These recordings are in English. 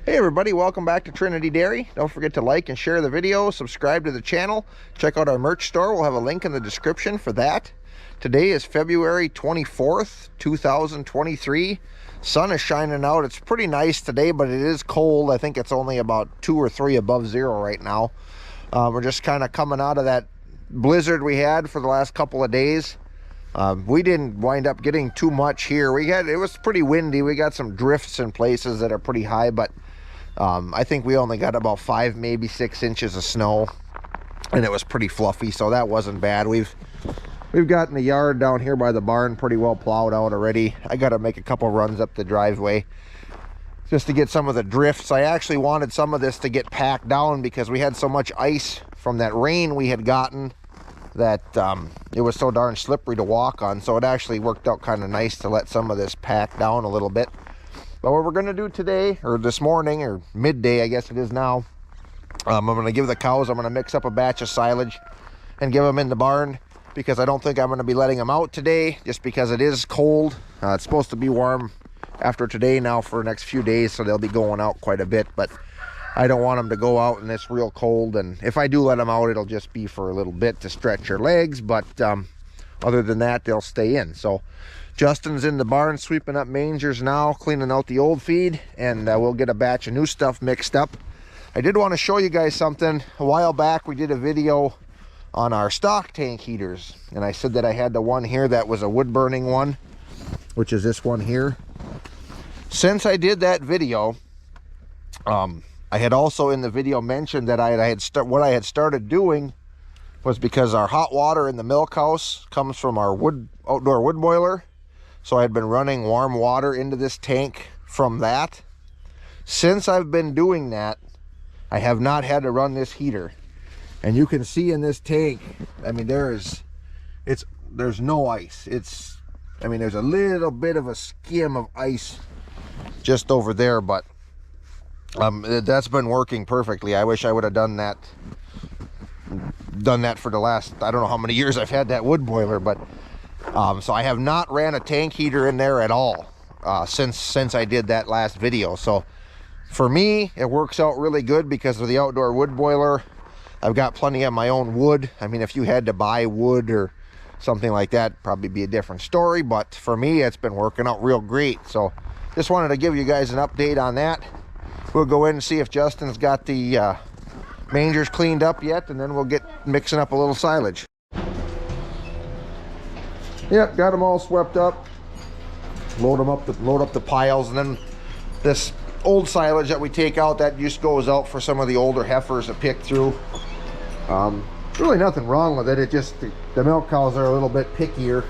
Hey everybody, welcome back to Trinity Dairy. Don't forget to like and share the video, subscribe to the channel, check out our merch store. We'll have a link in the description for that. Today is February 24th, 2023. Sun is shining out. It's pretty nice today, but it is cold. I think it's only about 2 or 3 above zero right now. We're just kind of coming out of that blizzard we had for the last couple of days. We didn't wind up getting too much here. It was pretty windy. We got some drifts in places that are pretty high, but I think we only got about 5, maybe 6 inches of snow, and it was pretty fluffy, so that wasn't bad. We've gotten the yard down here by the barn pretty well plowed out already. I got to make a couple runs up the driveway just to get some of the drifts. I actually wanted some of this to get packed down because we had so much ice from that rain we had gotten that it was so darn slippery to walk on, so it actually worked out kind of nice to let some of this pack down a little bit. But what we're going to do today, or this morning, or midday I guess it is now, I'm going to give the cows, I'm going to mix up a batch of silage and give them in the barn, because I don't think I'm going to be letting them out today just because it is cold. It's supposed to be warm after today now for the next few days, so they'll be going out quite a bit, but I don't want them to go out in this real cold. And if I do let them out, it'll just be for a little bit to stretch their legs, but other than that, they'll stay in. So Justin's in the barn sweeping up mangers now, cleaning out the old feed, and we'll get a batch of new stuff mixed up. I did want to show you guys something. A while back we did a video on our stock tank heaters, and I said that I had the one here that was a wood burning one, which is this one here. Since I did that video, I had also in the video mentioned that what I had started doing was, because our hot water in the milk house comes from our outdoor wood boiler, so I had been running warm water into this tank from that. Since I've been doing that, I have not had to run this heater. And you can see in this tank, I mean, there's no ice. I mean, there's a little bit of a skim of ice just over there, but that's been working perfectly. I wish I would have done that for the last, I don't know how many years I've had that wood boiler, but so I have not ran a tank heater in there at all since I did that last video. So for me, it works out really good because of the outdoor wood boiler. I've got plenty of my own wood. I mean, if you had to buy wood or something like that, probably be a different story, but for me, it's been working out real great. So just wanted to give you guys an update on that. We'll go in and see if Justin's got the mangers cleaned up yet, and then we'll get mixing up a little silage. Yep, got them all swept up. Load up the piles, and then this old silage that we take out, that just goes out for some of the older heifers to pick through. Really nothing wrong with it. It just, the milk cows are a little bit pickier,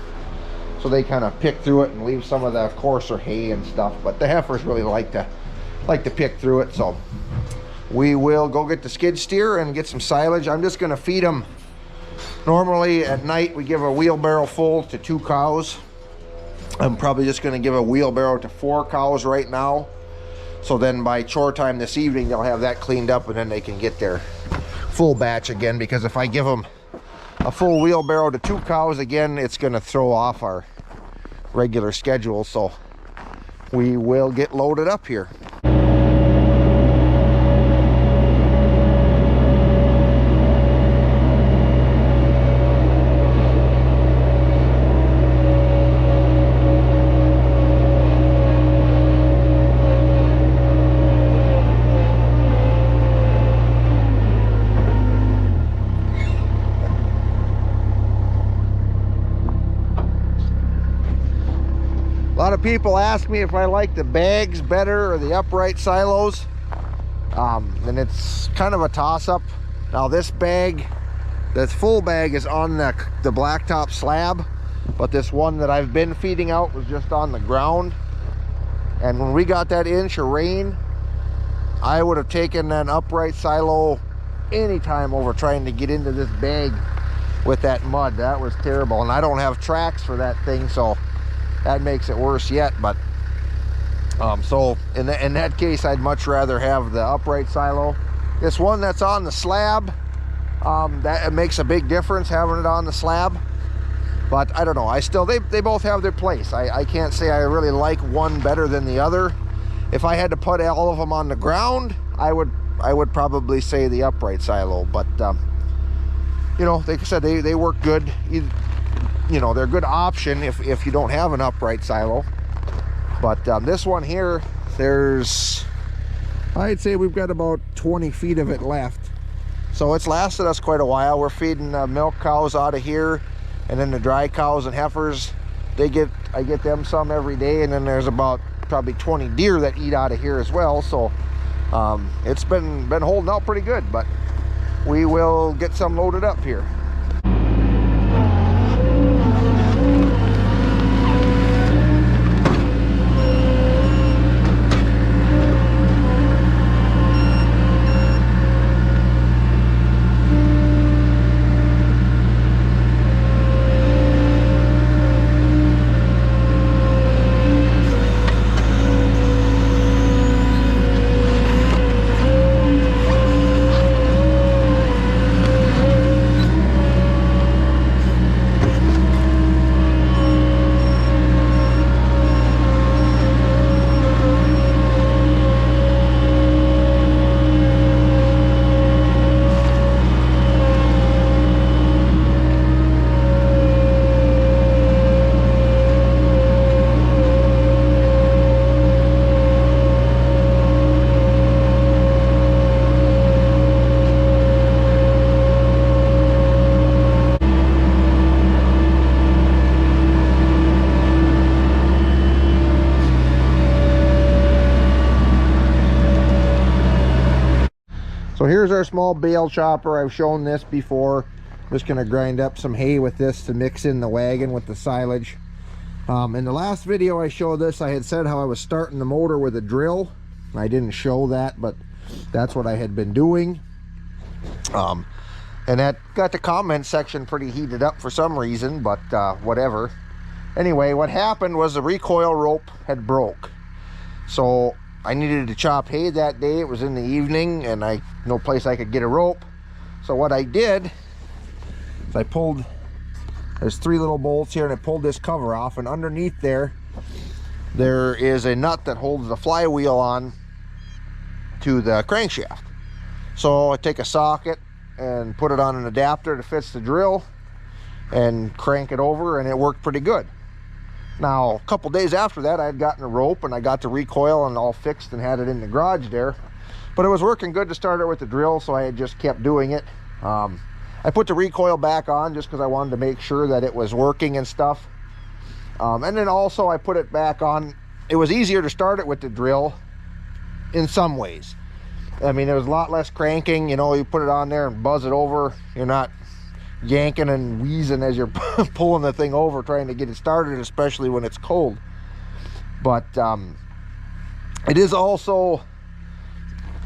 so they kind of pick through it and leave some of the coarser hay and stuff. But the heifers really like to pick through it. So we will go get the skid steer and get some silage. I'm just going to feed them. Normally at night we give a wheelbarrow full to 2 cows. I'm probably just going to give a wheelbarrow to 4 cows right now. So then by chore time this evening, they'll have that cleaned up, and then they can get their full batch again. Because if I give them a full wheelbarrow to 2 cows again, it's going to throw off our regular schedule. So we will get loaded up here. A lot of people ask me if I like the bags better or the upright silos, and it's kind of a toss-up. Now this bag, this full bag, is on the blacktop slab, but this one that I've been feeding out was just on the ground. And when we got that inch of rain, I would have taken an upright silo anytime over trying to get into this bag with that mud. That was terrible, and I don't have tracks for that thing, so that makes it worse yet. But so in that case, I'd much rather have the upright silo. This one that's on the slab, that it makes a big difference having it on the slab. But I don't know, they both have their place. I can't say I really like one better than the other. If I had to put all of them on the ground, I would probably say the upright silo. But you know, like I said, they work good. You know, they're a good option if you don't have an upright silo. But this one here, I'd say we've got about 20 feet of it left. So it's lasted us quite a while. We're feeding milk cows out of here, and then the dry cows and heifers, I get them some every day, and then there's about probably 20 deer that eat out of here as well. So it's been holding out pretty good, but we will get some loaded up here. So here's our small bale chopper. I've shown this before. I'm just gonna grind up some hay with this to mix in the wagon with the silage. In the last video I showed this, I had said how I was starting the motor with a drill. I didn't show that, but that's what I had been doing. And that got the comment section pretty heated up for some reason, but whatever. Anyway, what happened was the recoil rope had broke. So I needed to chop hay that day. It was in the evening, and no place I could get a rope. So what I did is I pulled, there's 3 little bolts here, and I pulled this cover off, and underneath there is a nut that holds the flywheel on to the crankshaft. So I take a socket and put it on an adapter that fits the drill and crank it over, and it worked pretty good. Now, a couple days after that, I had gotten a rope, and I got the recoil and all fixed and had it in the garage there. But it was working good to start it with the drill, so I had just kept doing it. I put the recoil back on just because I wanted to make sure that it was working and stuff. And then also I put it back on. It was easier to start it with the drill in some ways. I mean, there was a lot less cranking. You know, you put it on there and buzz it over. You're not yanking and wheezing as you're pulling the thing over trying to get it started, especially when it's cold. But it is also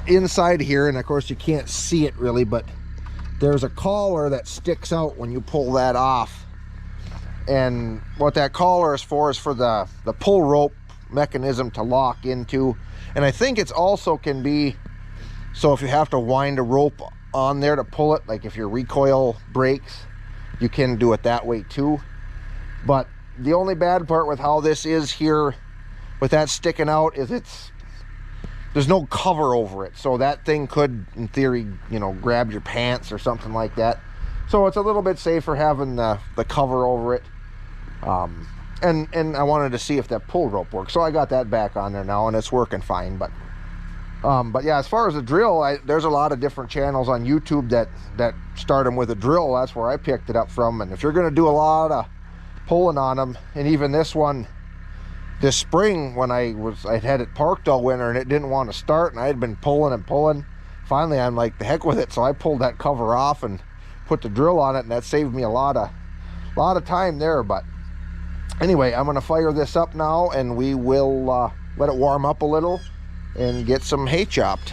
inside here, and of course you can't see it really, but there's a collar that sticks out when you pull that off. And what that collar is for the pull rope mechanism to lock into. And I think it's also can be, so if you have to wind a rope on there to pull it, like if your recoil breaks, you can do it that way too. But the only bad part with how this is here with that sticking out is there's no cover over it, so that thing could in theory, you know, grab your pants or something like that. So it's a little bit safer having the cover over it. And I wanted to see if that pull rope works, so I got that back on there now, and it's working fine. But yeah, as far as the drill, there's a lot of different channels on YouTube that start them with a drill. That's where I picked it up from. And if you're going to do a lot of pulling on them, and even this one this spring when I'd had it parked all winter and it didn't want to start, and I had been pulling and pulling, finally I'm like, the heck with it. So I pulled that cover off and put the drill on it, and that saved me a lot of time there. But anyway, I'm going to fire this up now, and we will let it warm up a little and get some hay chopped.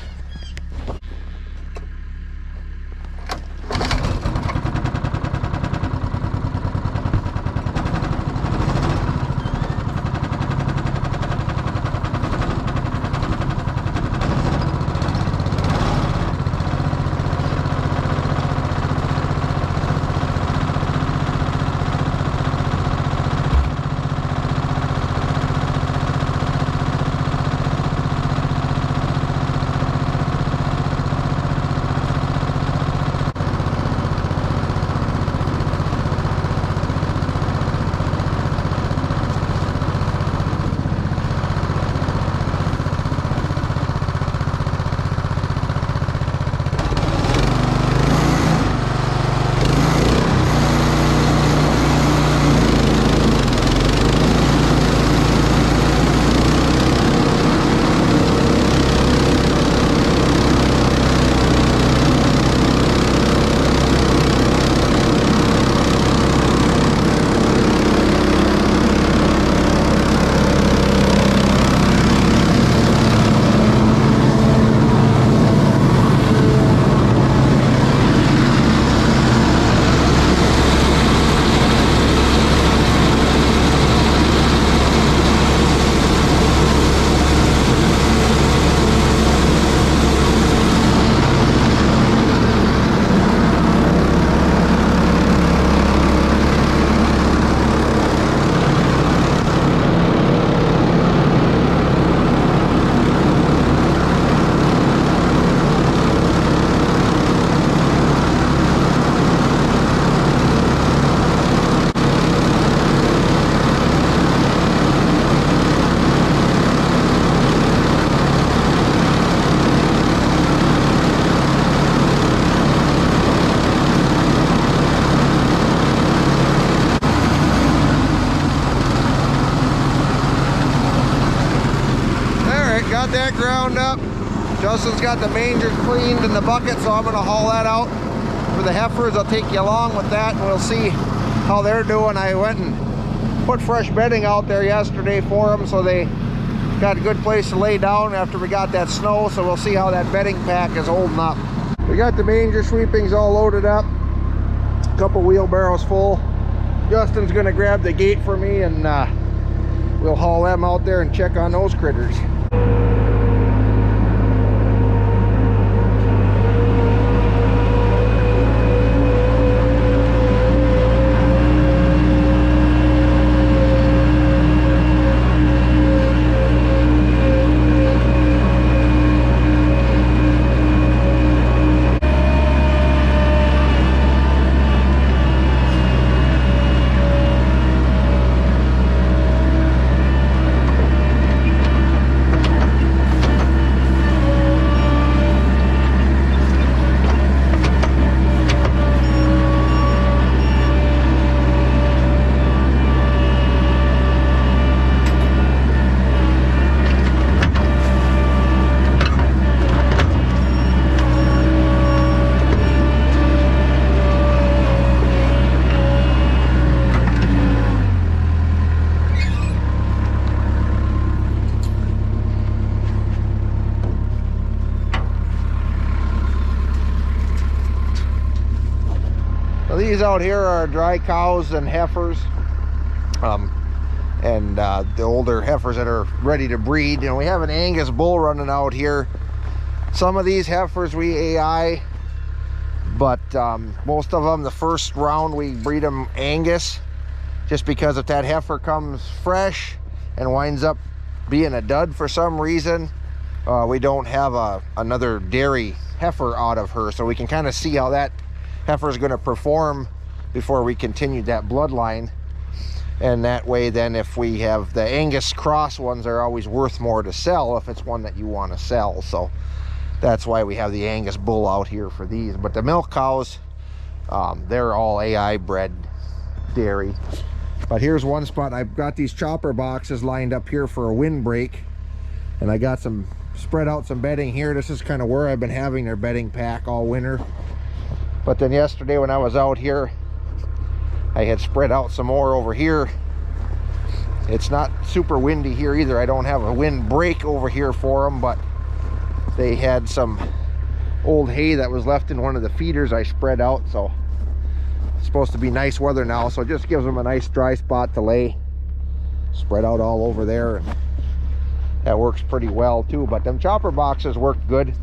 got that ground up. Justin's got the mangers cleaned in the bucket, so I'm gonna haul that out for the heifers. I'll take you along with that and we'll see how they're doing. I went and put fresh bedding out there yesterday for them, so they got a good place to lay down after we got that snow. So we'll see how that bedding pack is holding up. We got the manger sweepings all loaded up, a couple wheelbarrows full. Justin's gonna grab the gate for me and we'll haul them out there and check on those critters. These out here are dry cows and heifers, and the older heifers that are ready to breed. You know, we have an Angus bull running out here. Some of these heifers we AI, but most of them, the first round we breed them Angus, just because if that heifer comes fresh and winds up being a dud for some reason, we don't have another dairy heifer out of her, so we can kind of see how that heifer is going to perform before we continue that bloodline. And that way then, if we have the Angus cross ones, are always worth more to sell if it's one that you want to sell. So that's why we have the Angus bull out here for these. But the milk cows, they're all AI bred dairy. But here's one spot. I've got these chopper boxes lined up here for a windbreak, and I got some spread out some bedding here. This is kind of where I've been having their bedding pack all winter. But then yesterday when I was out here, I had spread out some more over here. It's not super windy here either. I don't have a wind break over here for them, but they had some old hay that was left in one of the feeders I spread out. So it's supposed to be nice weather now, so it just gives them a nice dry spot to lay. Spread out all over there, and that works pretty well too. But them chopper boxes work good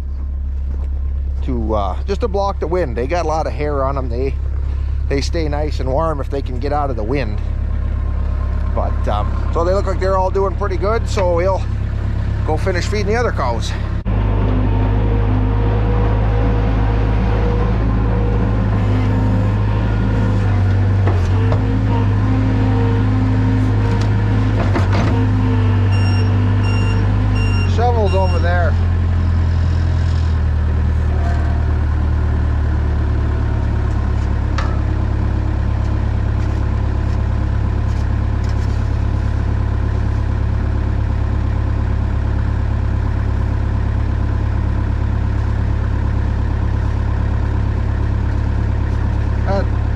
to just to block the wind. They got a lot of hair on them. They stay nice and warm if they can get out of the wind. But so they look like they're all doing pretty good, so we'll go finish feeding the other cows. Shovels over there.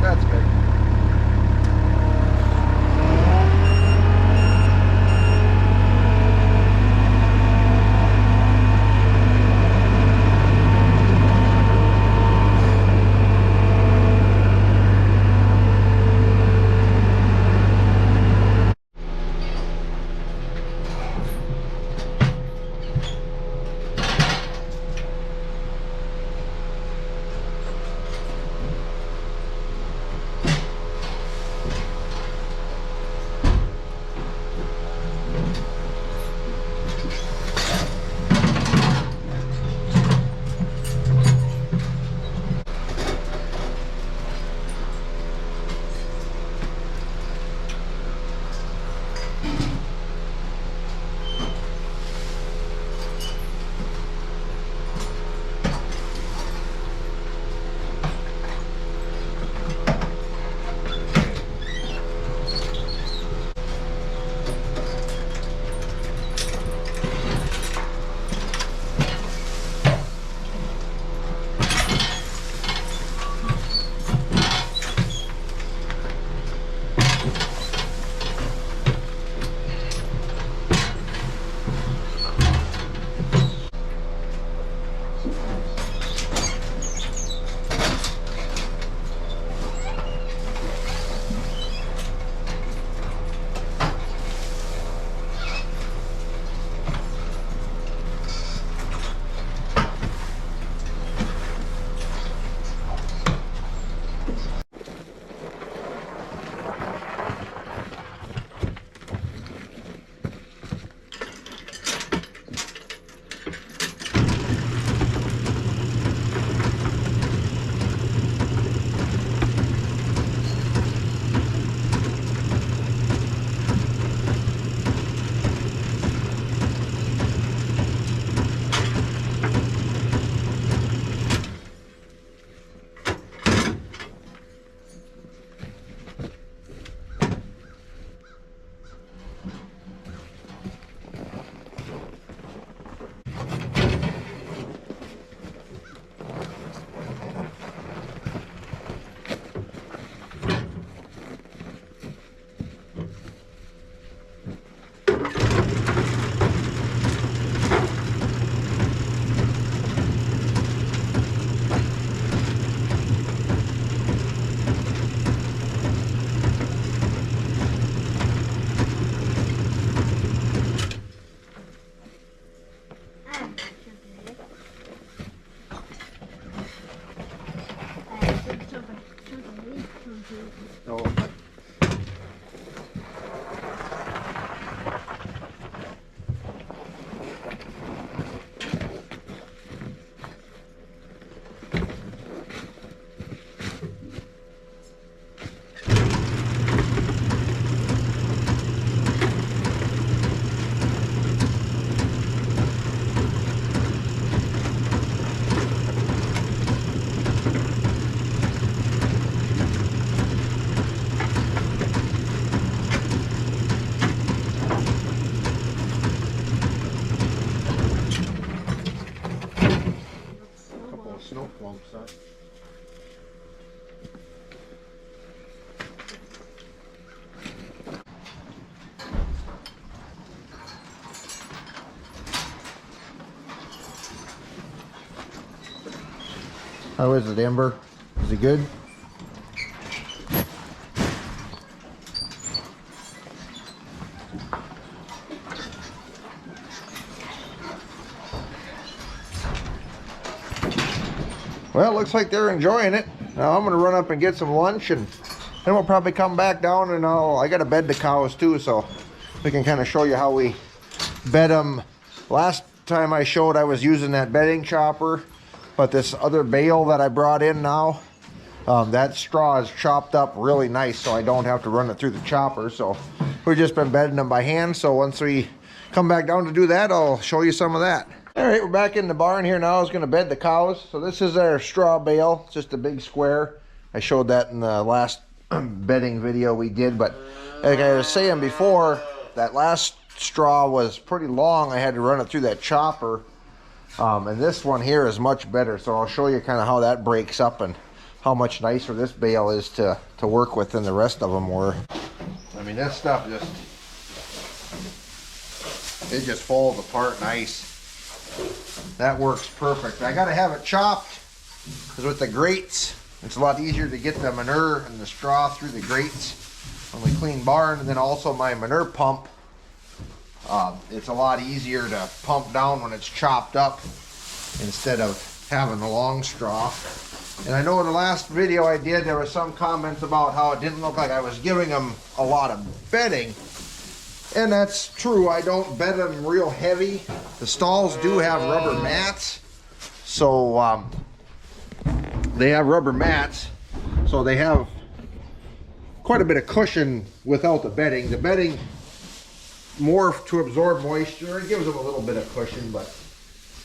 That's good. No clumps, huh? How is it, Amber? Is it good? Well, it looks like they're enjoying it. Now I'm gonna run up and get some lunch, and then we'll probably come back down, and I gotta bed the cows too, so we can kind of show you how we bed them. Last time I showed, I was using that bedding chopper, but this other bale that I brought in now, that straw is chopped up really nice, so I don't have to run it through the chopper. So we've just been bedding them by hand, so once we come back down to do that, I'll show you some of that. All right, we're back in the barn here now. I was going to bed the cows. So this is our straw bale. It's just a big square. I showed that in the last bedding video we did, but like I was saying before, that last straw was pretty long. I had to run it through that chopper, and this one here is much better. So I'll show you kind of how that breaks up and how much nicer this bale is to work with than the rest of them were. I mean, this stuff it just falls apart nice. That works perfect. I gotta have it chopped because with the grates, it's a lot easier to get the manure and the straw through the grates when we clean barn. And then also my manure pump, it's a lot easier to pump down when it's chopped up instead of having the long straw. And I know in the last video I did, there was some comments about how it didn't look like I was giving them a lot of bedding. And that's true. I don't bed them real heavy. The stalls do have rubber mats. So they have rubber mats. So they have quite a bit of cushion without the bedding. The bedding, more to absorb moisture. It gives them a little bit of cushion, but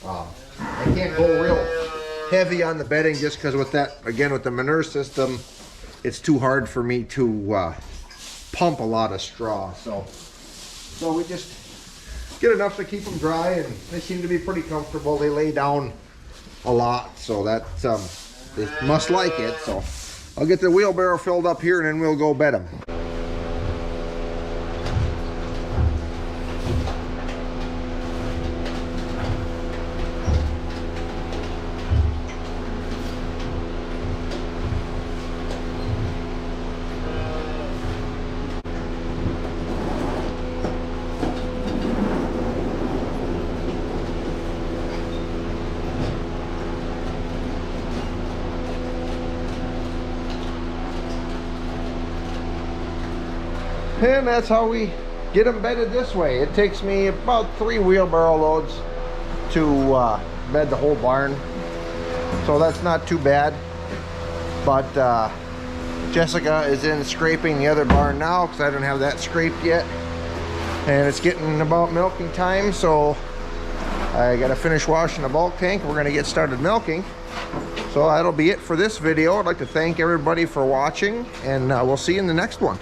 I can't go real heavy on the bedding just because with that, again, with the manure system, it's too hard for me to pump a lot of straw. So we just get enough to keep them dry, and they seem to be pretty comfortable. They lay down a lot, so that they must like it. So I'll get the wheelbarrow filled up here, and then we'll go bed them. And that's how we get them bedded this way. It takes me about 3 wheelbarrow loads to bed the whole barn, so that's not too bad. But Jessica is in scraping the other barn now because I don't have that scraped yet, and it's getting about milking time, so I gotta finish washing the bulk tank. We're gonna get started milking. So that'll be it for this video. I'd like to thank everybody for watching, and we'll see you in the next one.